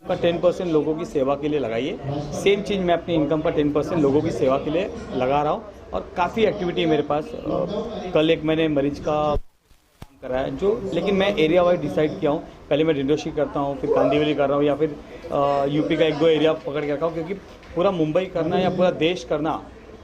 का 10% लोगों की सेवा के लिए लगाइए। सेम चीज़ मैं अपनी इनकम का 10% लोगों की सेवा के लिए लगा रहा हूँ और काफ़ी एक्टिविटी है मेरे पास। कल एक मैंने मरीज का काम करा है जो, लेकिन मैं एरिया वाइज डिसाइड किया हूँ। पहले मैं डिंडोशी करता हूँ, फिर कांदिवली कर रहा हूँ, या फिर यूपी का 1-2 एरिया पकड़ के रखा हूँ, क्योंकि पूरा मुंबई करना या पूरा देश करना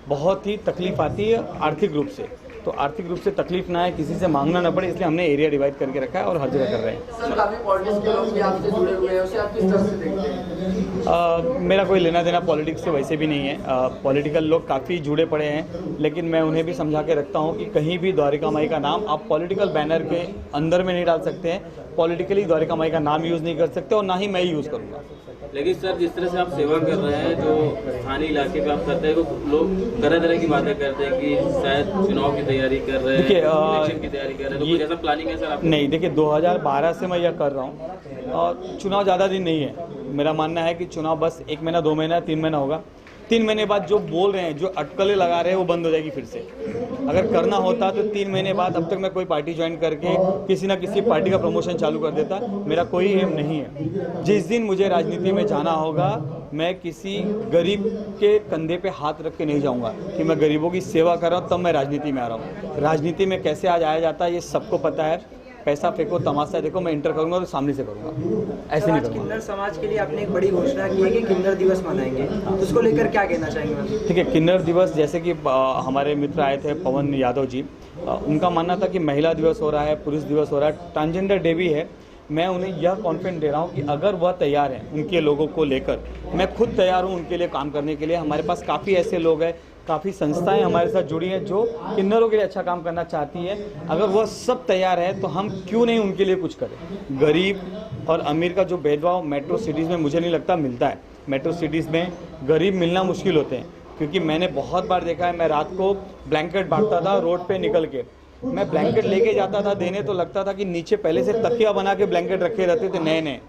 बहुत ही तकलीफ आती है आर्थिक रूप से। तो आर्थिक रूप से तकलीफ ना है, किसी से मांगना ना पड़े, इसलिए हमने एरिया डिवाइड करके रखा है और हर जगह कर रहे हैं। सर, काफी पॉलिटिक्स के लोग भी आपसे जुड़े हुए हैं, उसे आप किस तरह से देखते हैं? मेरा कोई लेना देना पॉलिटिक्स से वैसे भी नहीं है। पॉलिटिकल लोग काफ़ी जुड़े पड़े हैं, लेकिन मैं उन्हें भी समझा के रखता हूँ कि कहीं भी द्वारिका माई का नाम आप पॉलिटिकल बैनर के अंदर में नहीं डाल सकते हैं। पॉलिटिकली द्वारिका माई का नाम यूज़ नहीं कर सकते और ना ही मैं यूज़ करूँगा। लेकिन सर, जिस तरह से आप सेवा कर रहे हैं, जो स्थानीय इलाके में आप करते हैं, वो लोग तरह तरह की बातें करते हैं कि शायद चुनाव की तैयारी कर रहे हैं, इलेक्शन की तैयारी कर रहे हैं, तो कुछ ऐसा प्लानिंग है सर आप? नहीं, देखिए 2012 से मैं यह कर रहा हूँ और चुनाव ज़्यादा दिन नहीं है। मेरा मानना है कि चुनाव बस 1 महीना, 2 महीना, 3 महीना होगा। 3 महीने बाद जो बोल रहे हैं, जो अटकलें लगा रहे हैं, वो बंद हो जाएगी फिर से। अगर करना होता तो 3 महीने बाद अब तक मैं कोई पार्टी ज्वाइन करके किसी ना किसी पार्टी का प्रमोशन चालू कर देता। मेरा कोई एम नहीं है। जिस दिन मुझे राजनीति में जाना होगा, मैं किसी गरीब के कंधे पे हाथ रख के नहीं जाऊंगा कि मैं गरीबों की सेवा कर रहा हूँ, तब मैं राजनीति में आ रहा हूँ। राजनीति में कैसे आज आया जाता है ये सबको पता है। पैसा फेंको, तमाशा देखो, मैं इंटर करूंगा तो सामने से करूंगा, ऐसे नहीं करूंगा। किन्नर समाज के लिए आपने एक बड़ी घोषणा की है कि किन्नर दिवस मनाएंगे, तो उसको लेकर क्या कहना चाहेंगे? ठीक है, किन्नर दिवस, जैसे कि हमारे मित्र आए थे पवन यादव जी, उनका मानना था कि महिला दिवस हो रहा है, पुरुष दिवस हो रहा है, ट्रांसजेंडर डे भी है। मैं उन्हें यह कॉन्फिडेंस दे रहा हूं कि अगर वह तैयार हैं उनके लोगों को लेकर, मैं खुद तैयार हूं उनके लिए काम करने के लिए। हमारे पास काफ़ी ऐसे लोग हैं, काफ़ी संस्थाएं हमारे साथ जुड़ी हैं जो किन्नरों के लिए अच्छा काम करना चाहती है। अगर वह सब तैयार है तो हम क्यों नहीं उनके लिए कुछ करें। गरीब और अमीर का जो भेदभाव मेट्रो सिटीज़ में मुझे नहीं लगता मिलता है। मेट्रो सिटीज़ में गरीब मिलना मुश्किल होते हैं, क्योंकि मैंने बहुत बार देखा है, मैं रात को ब्लैंकेट बांटता था रोड पे निकल के। मैं ब्लैंकेट लेके जाता था देने, तो लगता था कि नीचे पहले से तकिया बना के ब्लैंकेट रखे रहते थे नए नए।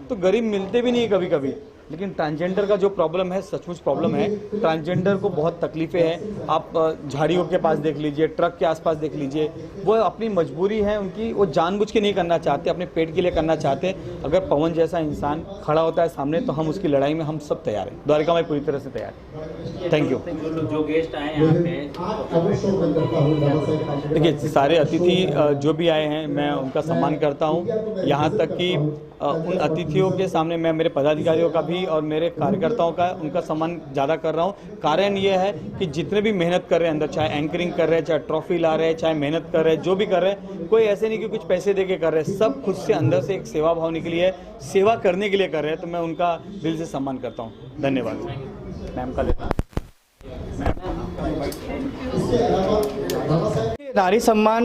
तो गरीब मिलते भी नहीं कभी कभी। लेकिन ट्रांसजेंडर का जो प्रॉब्लम है, सचमुच प्रॉब्लम है। ट्रांसजेंडर को बहुत तकलीफें हैं। आप झाड़ियों के पास देख लीजिए, ट्रक के आसपास देख लीजिए, वो अपनी मजबूरी है उनकी, वो जानबूझ के नहीं करना चाहते, अपने पेट के लिए करना चाहते। अगर पवन जैसा इंसान खड़ा होता है सामने, तो हम उसकी लड़ाई में हम सब तैयार हैं। द्वारिका में पूरी तरह से तैयार है। Thank you. जो गेस्ट आए यहाँ पे, देखिए, सारे अतिथि जो भी आए हैं मैं उनका सम्मान करता हूँ। यहाँ तक कि उन अतिथियों के सामने मैं मेरे पदाधिकारियों का भी और मेरे कार्यकर्ताओं का, उनका सम्मान ज़्यादा कर रहा हूँ। कारण ये है कि जितने भी मेहनत कर रहे हैं अंदर, चाहे एंकरिंग कर रहे हैं, चाहे ट्रॉफी ला रहे हैं, चाहे मेहनत कर रहे हैं, जो भी कर रहे हैं, कोई ऐसे नहीं कि कुछ पैसे दे के कर रहे हैं। सब खुद से अंदर से एक सेवा भाव निकली है, सेवा करने के लिए कर रहे हैं। तो मैं उनका दिल से सम्मान करता हूँ। धन्यवाद। मैम का लेता। नारी सम्मान,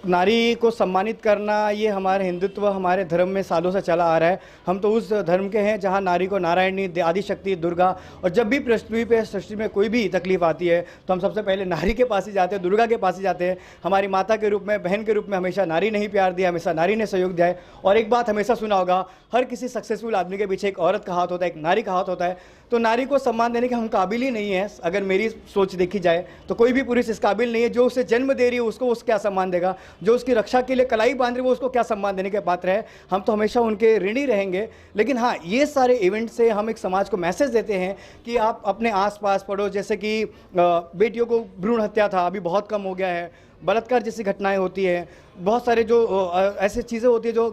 नारी को सम्मानित करना, ये हमारे हिंदुत्व, हमारे धर्म में सालों से चला आ रहा है। हम तो उस धर्म के हैं जहाँ नारी को नारायणी, आदिशक्ति, दुर्गा, और जब भी पृथ्वी पे सृष्टि में कोई भी तकलीफ आती है तो हम सबसे पहले नारी के पास ही जाते हैं, दुर्गा के पास ही जाते हैं। हमारी माता के रूप में, बहन के रूप में हमेशा नारी ने ही प्यार दिया, हमेशा नारी ने सहयोग दिया है। और एक बात हमेशा सुना होगा, हर किसी सक्सेसफुल आदमी के पीछे एक औरत का हाथ होता है, एक नारी का हाथ होता है। तो नारी को सम्मान देने के हम काबिल ही नहीं है। अगर मेरी सोच देखी जाए तो कोई भी पुरुष इस काबिल नहीं है। जो उसे जन्म दे रही है उसको क्या सम्मान देगा, जो उसकी रक्षा के लिए कलाई बांध रही है वो उसको क्या सम्मान देने के पात्र है। हम तो हमेशा उनके ऋणी रहेंगे। लेकिन हाँ, ये सारे इवेंट से हम एक समाज को मैसेज देते हैं कि आप अपने आसपास पड़ोस, जैसे कि बेटियों को भ्रूण हत्या था, अभी बहुत कम हो गया है, बलात्कार जैसी घटनाएं होती हैं, बहुत सारे जो ऐसी चीज़ें होती है जो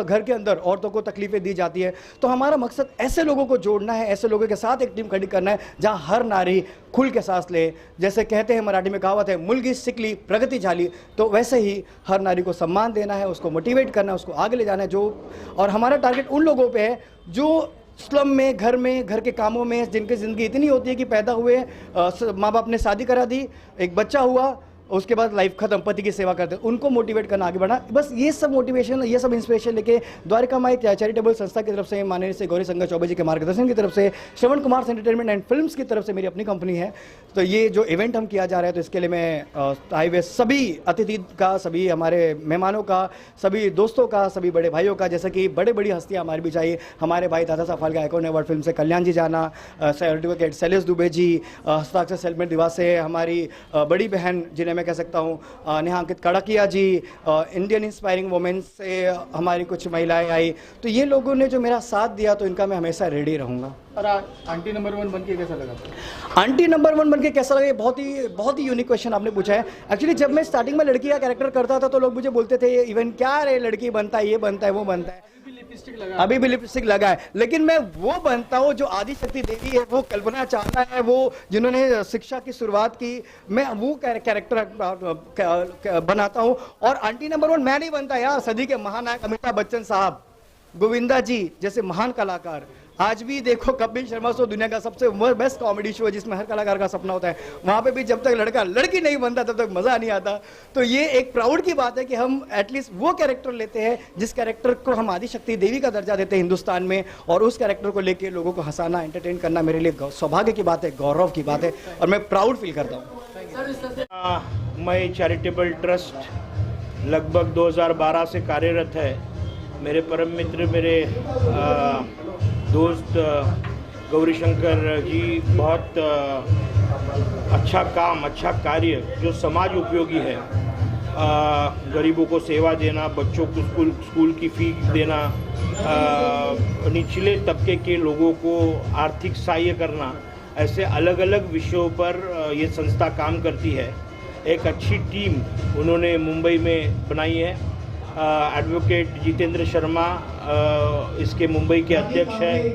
घर के अंदर औरतों को तकलीफें दी जाती है। तो हमारा मकसद ऐसे लोगों को जोड़ना है, ऐसे लोगों के साथ एक टीम खड़ी करना है जहां हर नारी खुल के सांस ले। जैसे कहते हैं, मराठी में कहावत है, मुलगी सिकली प्रगति झाली। तो वैसे ही हर नारी को सम्मान देना है, उसको मोटिवेट करना है, उसको आगे ले जाना है। और हमारा टारगेट उन लोगों पर है जो स्लम में, घर के कामों में, जिनकी ज़िंदगी इतनी होती है कि पैदा हुए, माँ बाप ने शादी करा दी, एक बच्चा हुआ, उसके बाद लाइफ खत्म, पति की सेवा करते हैं, उनको मोटिवेट करना, आगे बढ़ना। बस ये सब मोटिवेशन, ये सब इंस्पिरेशन लेके द्वारिका माई चैरिटेबल संस्था की तरफ से, माननीय से गौरी शंकर चौबे जी के मार्गदर्शन की तरफ से, Shravan Kumar entertainment and films की तरफ से, मेरी अपनी कंपनी है। तो ये जो इवेंट हम किया जा रहा है, तो इसके लिए मैं हाईवे सभी अतिथि का, सभी हमारे मेहमानों का, सभी दोस्तों का, सभी बड़े भाइयों का, जैसे कि बड़े बड़ी हस्तियाँ हमारे बीच आई, हमारे भाई Dada Saheb Phalke icon award film से कल्याण जी जाना, एडवोकेट शैलेश दुबे जी, हस्ताक्षर सेलमेंट दिवस से हमारी बड़ी बहन जिन्हें मैं कह सकता हूँ नेहांकित कड़किया जी, इंडियन इंस्पायरिंग वुमेन से हमारी कुछ महिलाएं आई, तो ये लोगों ने जो मेरा साथ दिया तो इनका मैं हमेशा रेडी रहूँगा। और आंटी नंबर 1 बन के कैसा लगा? आंटी नंबर 1 बन के कैसा लगा, ये बहुत ही यूनिक क्वेश्चन आपने पूछा है। एक्चुअली जब मैं स्टार्टिंग में लड़की का कैरेक्टर करता था तो लोग मुझे बोलते थे इवन क्या रे लड़की बनता है, ये बनता है, वो बनता है, अभी भी लिपस्टिक लगा है, लेकिन मैं वो बनता हूँ जो आदिशक्ति देवी है, वो कल्पना चावला है, वो जिन्होंने शिक्षा की शुरुआत की, मैं वो कैरेक्टर बनाता हूँ। और आंटी नंबर 1 मैं नहीं बनता यार, सदी के महानायक अमिताभ बच्चन साहब, गोविंदा जी जैसे महान कलाकार। आज भी देखो कपिल शर्मा शो दुनिया का सबसे बेस्ट कॉमेडी शो है जिसमें हर कलाकार का सपना होता है, वहाँ पे भी जब तक लड़का लड़की नहीं बनता तब तक मज़ा नहीं आता। तो ये एक प्राउड की बात है कि हम एटलीस्ट वो कैरेक्टर लेते हैं जिस कैरेक्टर को हम आदिशक्ति देवी का दर्जा देते हैं हिंदुस्तान में, और उस कैरेक्टर को लेके लोगों को हंसाना, एंटरटेन करना मेरे लिए सौभाग्य की बात है, गौरव की बात है, और मैं प्राउड फील करता हूँ। मैं चैरिटेबल ट्रस्ट लगभग 2012 से कार्यरत है। मेरे परम मित्र, मेरे दोस्त गौरीशंकर जी बहुत अच्छा काम, अच्छा कार्य जो समाज उपयोगी है, गरीबों को सेवा देना, बच्चों को स्कूल की फी देना, निचले तबके के लोगों को आर्थिक सहायता करना, ऐसे अलग अलग विषयों पर ये संस्था काम करती है। एक अच्छी टीम उन्होंने मुंबई में बनाई है। एडवोकेट जितेंद्र शर्मा इसके मुंबई के अध्यक्ष हैं,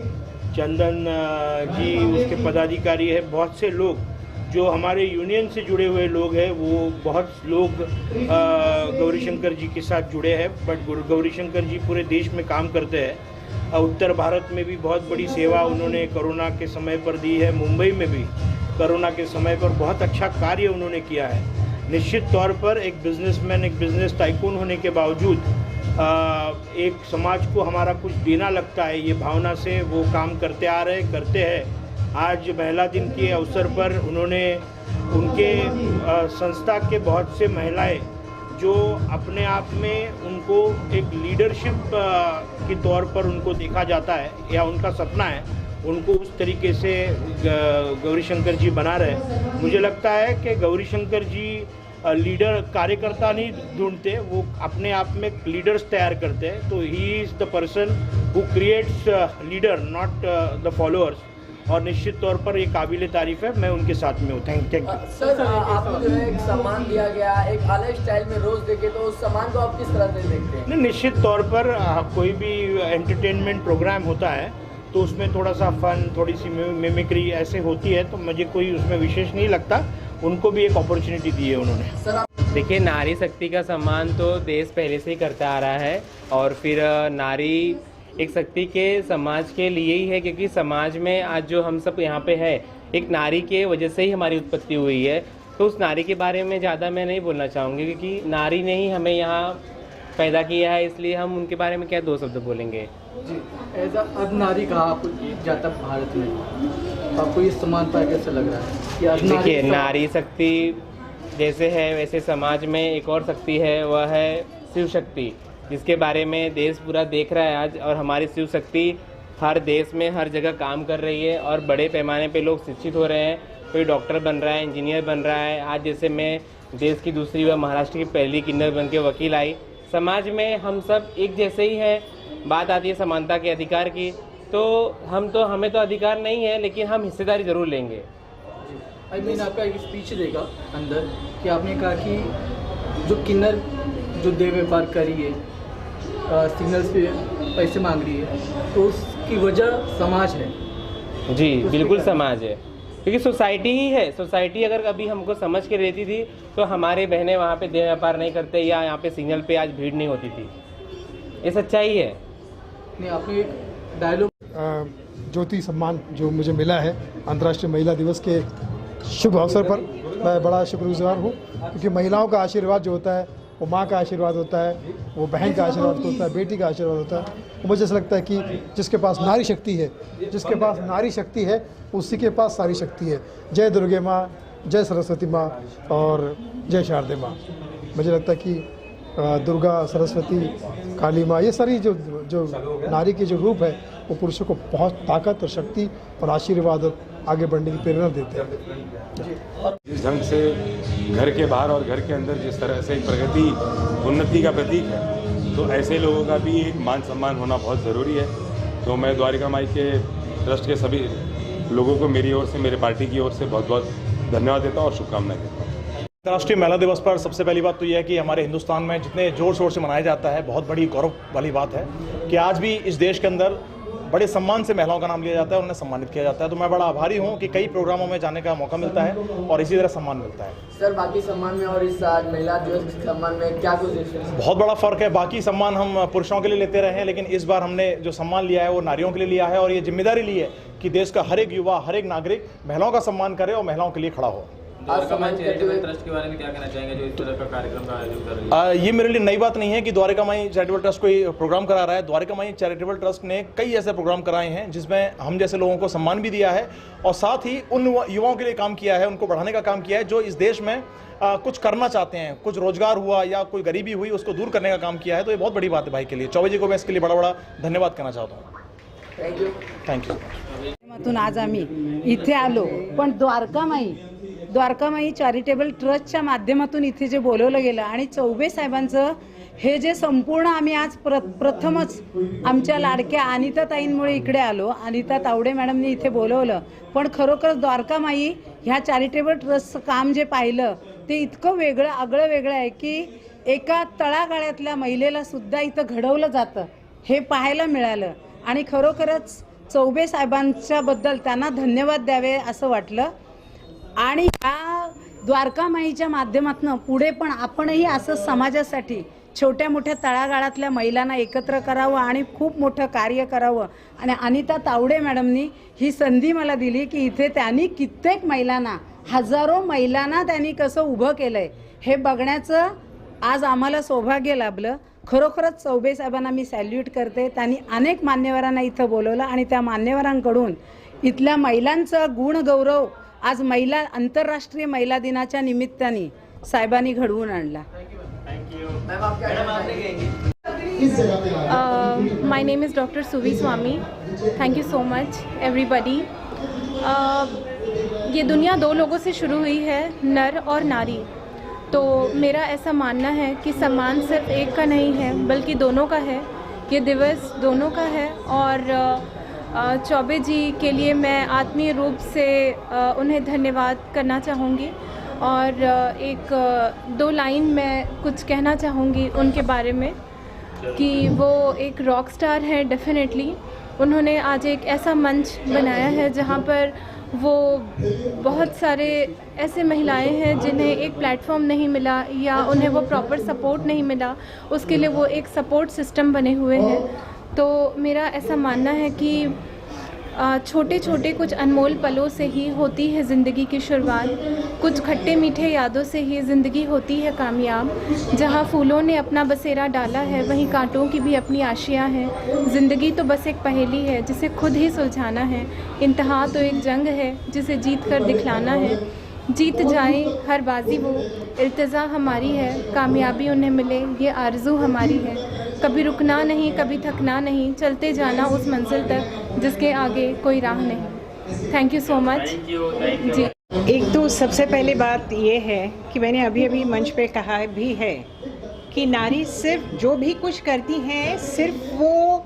चंदन जी उसके पदाधिकारी है, बहुत से लोग जो हमारे यूनियन से जुड़े हुए लोग हैं, वो बहुत लोग गौरीशंकर जी के साथ जुड़े हैं। बट गौरीशंकर जी पूरे देश में काम करते हैं, उत्तर भारत में भी बहुत बड़ी सेवा उन्होंने कोरोना के समय पर दी है, मुंबई में भी कोरोना के समय पर बहुत अच्छा कार्य उन्होंने किया है। निश्चित तौर पर एक बिजनेसमैन, एक बिजनेस टाइकून होने के बावजूद एक समाज को हमारा कुछ देना लगता है, ये भावना से वो काम करते हैं। आज महिला दिन के अवसर पर उन्होंने उनके संस्था के बहुत से महिलाएं जो अपने आप में उनको एक लीडरशिप के तौर पर उनको देखा जाता है या उनका सपना है, उनको उस तरीके से गौरीशंकर जी बना रहे। मुझे लगता है कि गौरीशंकर जी लीडर कार्यकर्ता नहीं ढूंढते, वो अपने आप में लीडर्स तैयार करते हैं। तो he is the person who creates leader, not the followers. और निश्चित तौर पर ये काबिल तारीफ है, मैं उनके साथ में हूँ। Thank you. सर, आपको जो है एक सम्मान दिया गया एक अलग स्टाइल में रोज देखे, तो उस सम्मान को आप किस तरह से देखते हैं? नहीं, निश्चित तौर पर कोई भी एंटरटेनमेंट प्रोग्राम होता है तो उसमें थोड़ा सा फन, थोड़ी सी मिमिक्री ऐसे होती है, तो मुझे कोई उसमें विशेष नहीं लगता। उनको भी एक अपॉर्चुनिटी दी है उन्होंने। देखिए, नारी शक्ति का सम्मान तो देश पहले से ही करता आ रहा है, और फिर नारी एक शक्ति के समाज के लिए ही है, क्योंकि समाज में आज जो हम सब यहाँ पे है, एक नारी के वजह से ही हमारी उत्पत्ति हुई है। तो उस नारी के बारे में ज़्यादा मैं नहीं बोलना चाहूँगी, क्योंकि नारी ने ही हमें यहाँ पैदा किया है, इसलिए हम उनके बारे में क्या दो शब्द बोलेंगे। जी, एज अब नारी कहा आपको जाता भारत में, तो आपको ये सम्मान पाया कैसा लग रहा है? देखिए, नारी शक्ति जैसे है वैसे समाज में एक और शक्ति है, वह है शिव शक्ति, जिसके बारे में देश पूरा देख रहा है आज। और हमारी शिव शक्ति हर देश में हर जगह काम कर रही है, और बड़े पैमाने पे लोग शिक्षित हो रहे हैं। कोई डॉक्टर बन रहा है, इंजीनियर बन रहा है। आज जैसे मैं देश की दूसरी व महाराष्ट्र की पहली किन्नर बन के वकील आई। समाज में हम सब एक जैसे ही हैं। बात आती है समानता के अधिकार की, तो हमें तो अधिकार नहीं है, लेकिन हम हिस्सेदारी ज़रूर लेंगे। आई मीन आपका एक स्पीच देगा अंदर कि आपने कहा कि जो किन्नर जो देह व्यापार कर रही है, सिग्नल्स पे पैसे मांग रही है, तो उसकी वजह समाज है। जी बिल्कुल समाज है, क्योंकि सोसाइटी ही है। सोसाइटी अगर कभी हमको समझ के रहती थी तो हमारे बहनें वहाँ पे देह व्यापार नहीं करते, या यहाँ पे सिग्नल पे आज भीड़ नहीं होती थी। ये सच्चाई है। नहीं, आपने एक डायलॉग ज्योति सम्मान जो मुझे मिला है अंतर्राष्ट्रीय महिला दिवस के शुभ अवसर पर, मैं बड़ा शुक्रगुजार हूँ, क्योंकि महिलाओं का आशीर्वाद जो होता है वो माँ का आशीर्वाद होता है, वो बहन का आशीर्वाद होता है, बेटी का आशीर्वाद होता है। तो मुझे ऐसा लगता है कि जिसके पास नारी शक्ति है, जिसके पास नारी शक्ति है, उसी के पास सारी शक्ति है। जय दुर्गे माँ, जय सरस्वती माँ और जय शारदे माँ। मुझे लगता है कि दुर्गा सरस्वती काली माँ, ये सारी जो जो नारी के जो रूप है वो पुरुषों को बहुत ताकत और शक्ति और आशीर्वाद और आगे बढ़ने की प्रेरणा देते हैं। जिस ढंग से घर के बाहर और घर के अंदर जिस तरह से प्रगति उन्नति का प्रतीक है, तो ऐसे लोगों का भी एक मान सम्मान होना बहुत ज़रूरी है। तो मैं द्वारिका माई के ट्रस्ट के सभी लोगों को मेरी ओर से, मेरे पार्टी की ओर से बहुत बहुत धन्यवाद देता हूँ और शुभकामनाएं देता हूँ। अंतर्राष्ट्रीय महिला दिवस पर सबसे पहली बात तो यह है कि हमारे हिंदुस्तान में जितने ज़ोर शोर से मनाया जाता है, बहुत बड़ी गौरव वाली बात है कि आज भी इस देश के अंदर बड़े सम्मान से महिलाओं का नाम लिया जाता है और उन्हें सम्मानित किया जाता है। तो मैं बड़ा आभारी हूँ कि कई प्रोग्रामों में जाने का मौका मिलता है और इसी तरह सम्मान मिलता है। सर, बाकी सम्मान में और इस आज महिला दिवस के सम्मान में क्या कुछ डिफरेंस है? बहुत बड़ा फ़र्क है। बाकी सम्मान हम पुरुषों के लिए लेते रहे हैं, लेकिन इस बार हमने जो सम्मान लिया है वो नारियों के लिए लिया है और ये जिम्मेदारी ली है कि देश का हर एक युवा, हर एक नागरिक महिलाओं का सम्मान करे और महिलाओं के लिए खड़ा हो। द्वारिका माई चैरिटेबल ट्रस्ट के बारे में क्या कहना चाहेंगे जो इस तरह का कार्यक्रम का आयोजन कर रही है? ये मेरे लिए नई बात नहीं है कि द्वारिका माई चैरिटेबल ट्रस्ट कोई प्रोग्राम करा रहा है। द्वारिका माई चैरिटेबल ट्रस्ट ने कई ऐसे प्रोग्राम कराए हैं जिसमें हम जैसे लोगों को सम्मान भी दिया है और साथ ही उन युवाओं के लिए काम किया है, उनको बढ़ाने का काम किया है जो इस देश में कुछ करना चाहते हैं, कुछ रोजगार हुआ या कोई गरीबी हुई उसको दूर करने का काम किया है। तो ये बहुत बड़ी बात है भाई के लिए। चौबे जी को मैं इसके लिए बड़ा बड़ा धन्यवाद कहना चाहता हूँ। थँक्यू। माध्यमातून आज आम्ही इथे आलो, पण द्वारका माई चॅरिटेबल ट्रस्टच्या माध्यमातून इथे जे बोलवलं गेलं आणि चौबे साहेबांचं हे जे संपूर्ण आम्ही आज प्रथमच आमच्या लाडक्या अनिताताईंमुळे इकडे आलो, अनिता तावडे मॅडमनी इथे बोलवलं, पण खरोखर द्वारका माई ह्या चॅरिटेबल ट्रस्टचं काम जे पाहिलं ते इतकं वेगळं आगळं वेगळं आहे की एका तळागाळ्यातल्या महिलेला सुद्धा इथं घडवलं जातं हे पाहायला मिळालं आणि खरोखरच चौबे साहेबांच्या बद्दल त्यांना धन्यवाद द्यावे असं वाटलं। आणि या द्वारका माईच्या माध्यमातून पुढे पण आपणही असं समाजासाठी छोट्या मोठ्या तळागाळातल्या महिलांना एकत्र करावं आणि खूप मोठं कार्य करावं आणि अनिता तावडे मॅडमनी ही संधी मला दिली की इथे त्यांनी कित्येक महिलांना, हजारो महिलांना त्यांनी कसं उभं केलंय हे बघण्याचं आज आम्हाला सौभाग्य लाभलं। खरोखरच चौबे साहेबांना मी सॅल्यूट करते। त्यांनी अनेक मान्यवरांना इथं बोलवलं आणि त्या मान्यवरांकडून इथल्या महिलांचा गुण गौरव आज महिला आंतरराष्ट्रीय महिला दिनाच्या निमित्ताने साहेबांनी घडवून आणला। My name is Dr. Suvi Swami. Thank you so much everybody. ये दुनिया दो लोगों से शुरू हुई है, नर और नारी। तो मेरा ऐसा मानना है कि सम्मान सिर्फ एक का नहीं है बल्कि दोनों का है। ये दिवस दोनों का है और चौबे जी के लिए मैं आत्मीय रूप से उन्हें धन्यवाद करना चाहूँगी और एक दो लाइन मैं कुछ कहना चाहूँगी उनके बारे में कि वो एक रॉक स्टार है डेफिनेटली। उन्होंने आज एक ऐसा मंच बनाया है जहाँ पर वो बहुत सारे ऐसे महिलाएं हैं जिन्हें एक प्लेटफॉर्म नहीं मिला या उन्हें वो प्रॉपर सपोर्ट नहीं मिला, उसके लिए वो एक सपोर्ट सिस्टम बने हुए हैं। तो मेरा ऐसा मानना है कि छोटे छोटे कुछ अनमोल पलों से ही होती है ज़िंदगी की शुरुआत, कुछ खट्टे मीठे यादों से ही ज़िंदगी होती है कामयाब। जहाँ फूलों ने अपना बसेरा डाला है वहीं कांटों की भी अपनी आशियाँ हैं। ज़िंदगी तो बस एक पहेली है जिसे खुद ही सुलझाना है। इंतहा तो एक जंग है जिसे जीत कर दिखलाना है। जीत जाए हर बाजी वो इल्तिजा हमारी है, कामयाबी उन्हें मिले ये आरज़ू हमारी है। कभी रुकना नहीं, कभी थकना नहीं, चलते जाना उस मंजिल तक जिसके आगे कोई राह नहीं। थैंक यू सो मच जी। एक तो सबसे पहले बात ये है कि मैंने अभी अभी मंच पे कहा भी है कि नारी सिर्फ जो भी कुछ करती हैं सिर्फ वो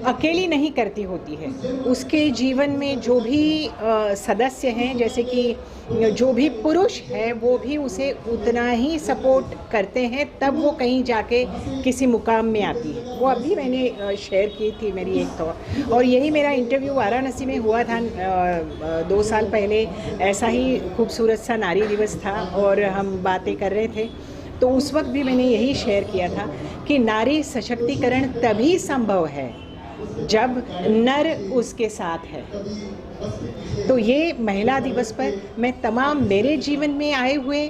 अकेली नहीं करती होती है। उसके जीवन में जो भी सदस्य हैं, जैसे कि जो भी पुरुष हैं वो भी उसे उतना ही सपोर्ट करते हैं, तब वो कहीं जाके किसी मुकाम में आती है। वो अभी मैंने शेयर की थी मेरी एक तो, और यही मेरा इंटरव्यू वाराणसी में हुआ था 2 साल पहले। ऐसा ही खूबसूरत सा नारी दिवस था और हम बातें कर रहे थे, तो उस वक्त भी मैंने यही शेयर किया था कि नारी सशक्तिकरण तभी संभव है जब नर उसके साथ है। तो ये महिला दिवस पर मैं तमाम मेरे जीवन में आए हुए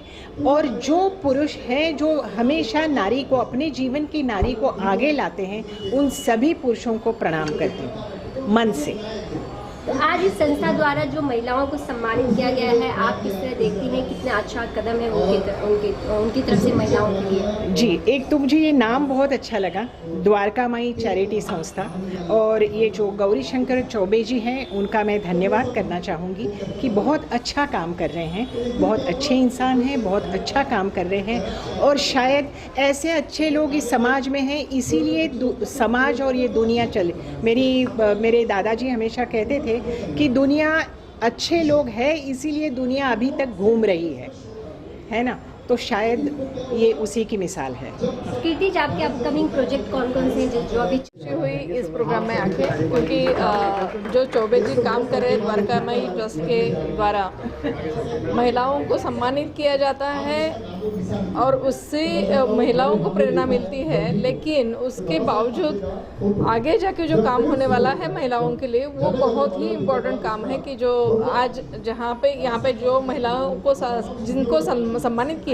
और जो पुरुष हैं जो हमेशा नारी को, अपने जीवन की नारी को आगे लाते हैं, उन सभी पुरुषों को प्रणाम करती हूँ मन से। तो आज इस संस्था द्वारा जो महिलाओं को सम्मानित किया गया है, आप किस तरह देखती हैं, कितना अच्छा कदम है उनकी तरफ से महिलाओं के लिए? जी, एक तो मुझे ये नाम बहुत अच्छा लगा, द्वारका माई चैरिटी संस्था, और ये जो गौरी शंकर चौबे जी हैं उनका मैं धन्यवाद करना चाहूँगी कि बहुत अच्छा काम कर रहे हैं, बहुत अच्छे इंसान हैं, बहुत अच्छा काम कर रहे हैं, और शायद ऐसे अच्छे लोग इस समाज में हैं, इसीलिए समाज और ये दुनिया चले। मेरे दादाजी हमेशा कहते थे कि दुनिया अच्छे लोग हैं, इसीलिए दुनिया अभी तक घूम रही है ना, तो शायद ये उसी की मिसाल है। कीर्ति जी, आपके अपकमिंग प्रोजेक्ट कौन कौन से हैं जो अभी खुशी हुई इस प्रोग्राम में आके, क्योंकि जो चौबे जी काम कर रहे हैं द्वारका माई ट्रस्ट के द्वारा महिलाओं को सम्मानित किया जाता है और उससे महिलाओं को प्रेरणा मिलती है, लेकिन उसके बावजूद आगे जाके जो काम होने वाला है महिलाओं के लिए वो बहुत ही इम्पोर्टेंट काम है कि जो आज यहाँ पे जो महिलाओं को जिनको सम्मानित किया,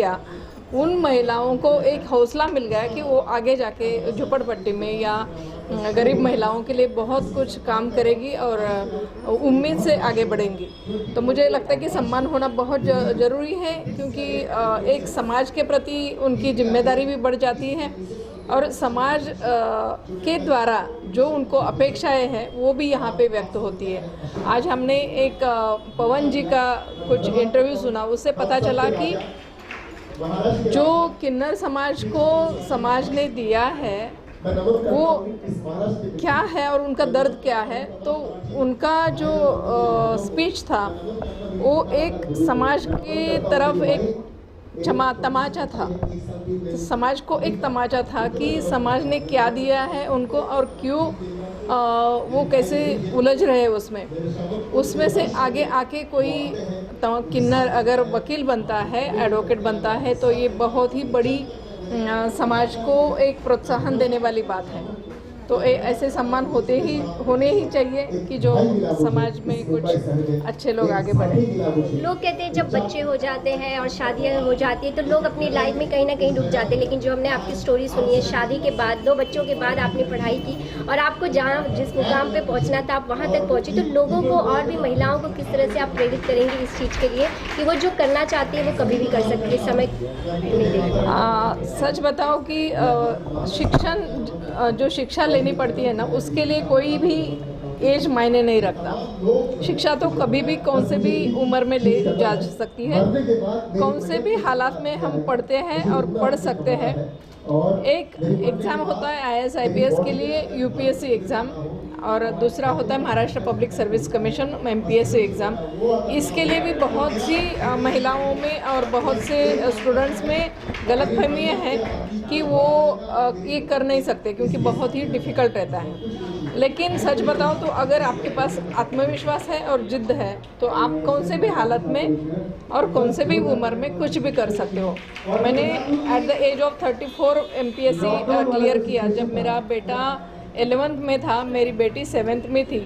उन महिलाओं को एक हौसला मिल गया कि वो आगे जाके झुपड़पट्टी में या गरीब महिलाओं के लिए बहुत कुछ काम करेगी और उम्मीद से आगे बढ़ेंगी। तो मुझे लगता है कि सम्मान होना बहुत ज़रूरी है, क्योंकि एक समाज के प्रति उनकी जिम्मेदारी भी बढ़ जाती है और समाज के द्वारा जो उनको अपेक्षाएं हैं वो भी यहाँ पे व्यक्त होती है। आज हमने एक पवन जी का कुछ इंटरव्यू सुना, उससे पता चला कि जो किन्नर समाज को समाज ने दिया है वो क्या है और उनका दर्द क्या है, तो उनका जो स्पीच था वो एक समाज की तरफ एक तमाचा था, समाज को एक तमाचा था कि समाज ने क्या दिया है उनको और क्यों वो कैसे उलझ रहे उसमें से आगे आके कोई किन्नर अगर वकील बनता है, एडवोकेट बनता है, तो ये बहुत ही बड़ी समाज को एक प्रोत्साहन देने वाली बात है। तो ऐसे सम्मान होने ही चाहिए कि जो समाज में कुछ अच्छे लोग आगे बढ़े। लोग कहते हैं जब बच्चे हो जाते हैं और शादियां हो जाती है तो लोग अपनी लाइफ में कहीं ना कहीं डूब जाते हैं, लेकिन जो हमने आपकी स्टोरी सुनी है, शादी के बाद 2 बच्चों के बाद आपने पढ़ाई की और आपको जहाँ जिस मुकाम पे पहुँचना था आप वहाँ तक पहुँची, तो लोगों को और भी महिलाओं को किस तरह से आप प्रेरित करेंगे इस चीज़ के लिए कि वो जो करना चाहती है वो कभी भी कर सकती है, समय नहीं देगी? सच बताओ कि जो शिक्षा लेनी पड़ती है ना, उसके लिए कोई भी एज मायने नहीं रखता। शिक्षा तो कभी भी कौन से भी उम्र में ले जा सकती है, कौन से भी हालात में हम पढ़ते हैं और पढ़ सकते हैं। एक एग्ज़ाम होता है IAS IPS के लिए UPSC एग्ज़ाम, और दूसरा होता है Maharashtra public service commission MPSC exam. इसके लिए भी बहुत सी महिलाओं में और बहुत से स्टूडेंट्स में गलतफहमियाँ हैं कि वो ये कर नहीं सकते क्योंकि बहुत ही डिफ़िकल्ट रहता है। लेकिन सच बताओ तो अगर आपके पास आत्मविश्वास है और जिद्द है तो आप कौन से भी हालत में और कौन से भी उम्र में कुछ भी कर सकते हो। मैंने at the age of 34 MPSC clear किया। जब मेरा बेटा 11th में था, मेरी बेटी 7th में थी,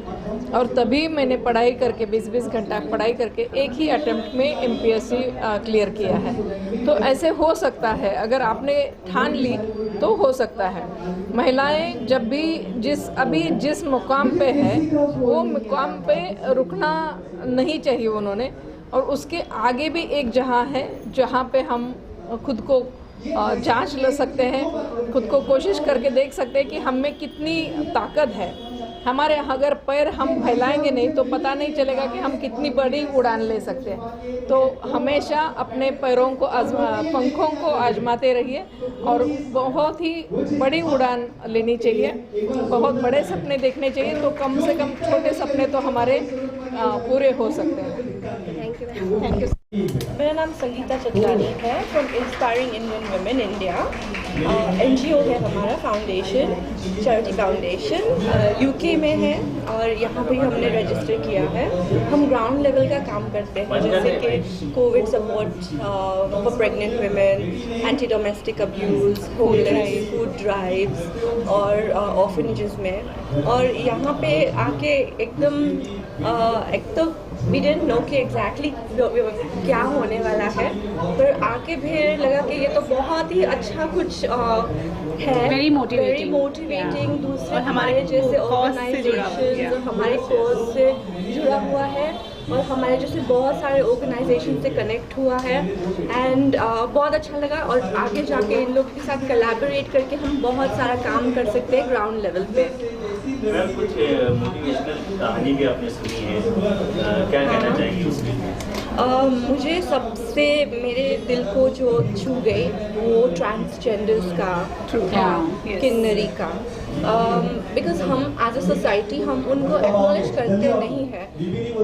और तभी मैंने पढ़ाई करके 20-20 घंटा पढ़ाई करके एक ही अटेम्प्ट में MPSC क्लियर किया है। तो ऐसे हो सकता है, अगर आपने ठान ली तो हो सकता है। महिलाएं जब भी जिस मुकाम पे है वो मुकाम पे रुकना नहीं चाहिए उन्होंने, और उसके आगे भी एक जहाँ है जहाँ पे हम खुद को जांच ले सकते हैं, खुद को कोशिश करके देख सकते हैं कि हम में कितनी ताकत है। हमारे अगर पैर हम फैलाएंगे नहीं तो पता नहीं चलेगा कि हम कितनी बड़ी उड़ान ले सकते हैं। तो हमेशा अपने पैरों को पंखों को आजमाते रहिए और बहुत ही बड़ी उड़ान लेनी चाहिए, बहुत बड़े सपने देखने चाहिए। तो कम से कम छोटे सपने तो हमारे पूरे हो सकते हैं। Thank you. मेरा नाम संगीता चटलानी है from inspiring Indian women India. NGO है हमारा फाउंडेशन, चैरिटी फाउंडेशन, UK में है और यहाँ पे हमने रजिस्टर किया है। हम ग्राउंड लेवल का काम करते हैं, जैसे कि Covid support for pregnant women, anti domestic abuse, homeless, food drives और ऑर्फनेजेस में, और यहाँ पे आके एकदम एक तो वी डिडंट नो कि एग्जैक्टली क्या होने वाला है, पर आके भी लगा कि ये तो बहुत ही अच्छा कुछ है, वेरी मोटिवेटिंग। दूसरे हमारे जैसे ऑर्गेनाइजेशन हमारे कोर्स से जुड़ा हुआ है और हमारे जैसे बहुत सारे ऑर्गेनाइजेशन से कनेक्ट हुआ है, एंड बहुत अच्छा लगा। और आगे जाके इन लोगों के साथ कोलैबोरेट करके हम बहुत सारा काम कर सकते हैं ग्राउंड लेवल पे। मैम, कुछ मोटिवेशनल कहानी भी आपने सुनी है, क्या कहना चाहिए उसमें? मुझे सबसे मेरे दिल को जो छू गई वो ट्रांसजेंडर्स का, किन्नरी का, बिकॉज हम एज अ सोसाइटी हम उनको एक्नॉलेज करते नहीं हैं,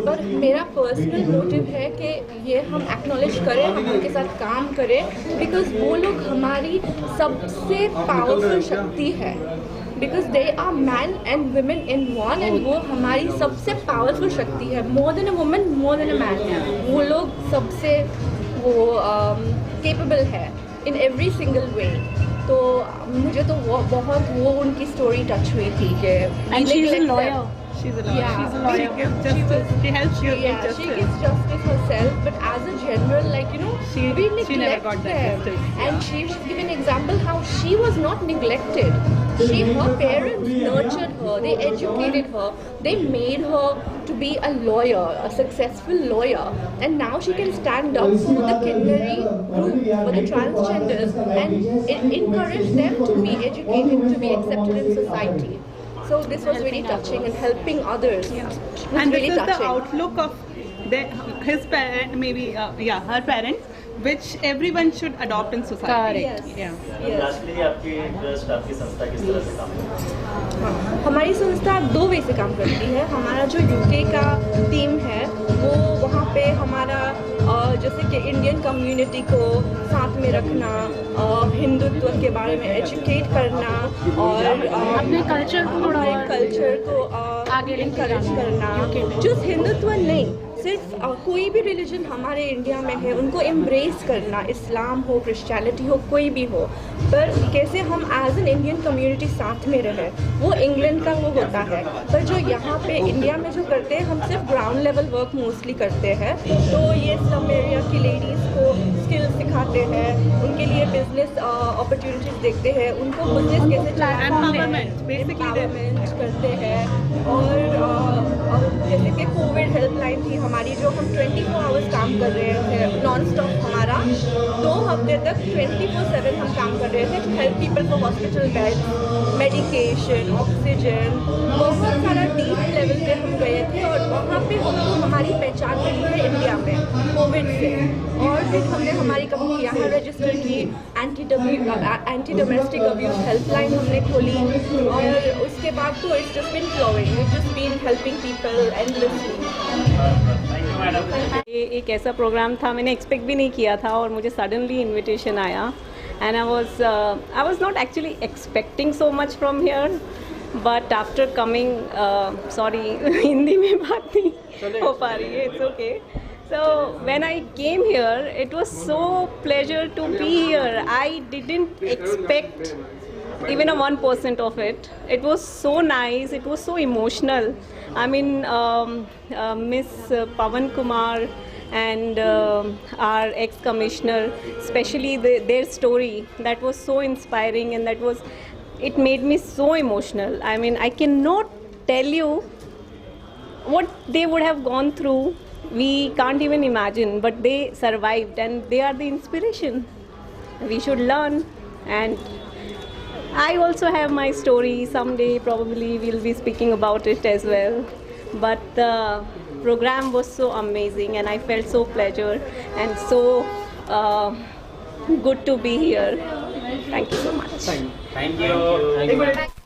पर मेरा पर्सनल मोटिव है कि ये हम एक्नॉलेज करें, हम उनके साथ काम करें, बिकॉज वो लोग हमारी सबसे पावरफुल शक्ति है, because they are man and women in one, and वो हमारी सबसे पावरफुल शक्ति है, more than a women, more than a man. वो लोग सबसे वो केपेबल है इन एवरी सिंगल वे। तो मुझे तो वो बहुत वो उनकी स्टोरी टच हुई थी कि She's a lawyer. She gives justice. She helps you give justice. She gives justice herself, but as a general, like, you know, we neglect she never got that them. justice. And she should give an example how she was not neglected. Her parents nurtured her, they educated her, they made her to be a lawyer, a successful lawyer, and now she can stand up for the Kinnari group, for the transgenders, and encourage them to be educated, to be accepted in society. So this was really touching, and helping others. And really this is touching. the outlook of his parent, maybe her parents, which everyone should adopt in society. Correct. Yeah. Lastly आपकी trust, आपकी संस्था किस तरह से काम करती है? हमारी संस्था 2 वे से काम करती है। हमारा जो यूके का टीम है वो वहाँ पे हमारा जैसे कि इंडियन कम्युनिटी को साथ में रखना, हिंदुत्व के बारे में एजुकेट करना, और अपने कल्चर को आगे इनकरेज करना। जो हिंदुत्व नहीं, सिर्फ कोई भी रिलीजन हमारे इंडिया में है उनको एम्ब्रेस करना, इस्लाम हो, क्रिश्चियनिटी हो, कोई भी हो, पर कैसे हम एज एन इंडियन कम्युनिटी साथ में रहे, वो इंग्लैंड का वो होता है। पर जो यहाँ पे इंडिया में जो करते हैं, हम सिर्फ ग्राउंड लेवल वर्क मोस्टली करते हैं। तो ये स्लम एरिया की लेडीज़ को स्किल्स सिखाते हैं, उनके लिए बिजनेस अपॉर्चुनिटीज देखते हैं, उनको बिजनेस कैसे एम्पावरमेंट करते हैं। और जैसे कि कोविड हेल्पलाइन थी हमारी, जो हम 24 आवर्स काम कर रहे थे नॉन स्टॉप, हमारा 2 हफ्ते तक 24/7 हम काम कर रहे थे to help people for hospital bed, medication, oxygen, बहुत सारा डीप लेवल पे हम गए थे, और वहाँ पे हमको हमारी पहचान मिली है इंडिया में कोविड से। और फिर हमने हमारी कंपनी यहाँ रजिस्टर की, एंटी डोमेस्टिक अब्यूज हेल्पलाइन हमने खोली, और उसके बाद तो it's just been flowing, it's just been helping people endlessly. ये एक ऐसा प्रोग्राम था, मैंने एक्सपेक्ट भी नहीं किया था, और मुझे सडनली इनविटेशन आया, and I was not actually expecting so much from here, but after coming, sorry Hindi में बात नहीं हो पा रही है, it's okay. So when I came here, it was so pleasure to be here. I didn't expect even a 1% of it. It was so nice. It was so emotional. I mean, Miss Pawan Kumar and our ex-commissioner, especially their story, that was so inspiring, and it made me so emotional. I mean, I cannot tell you what they would have gone through. We can't even imagine, but they survived, and they are the inspiration. We should learn, and I also have my story. Someday probably we'll be speaking about it as well. But the program was so amazing, and I felt so pleasure and so good to be here. Thank you so much. Thank you.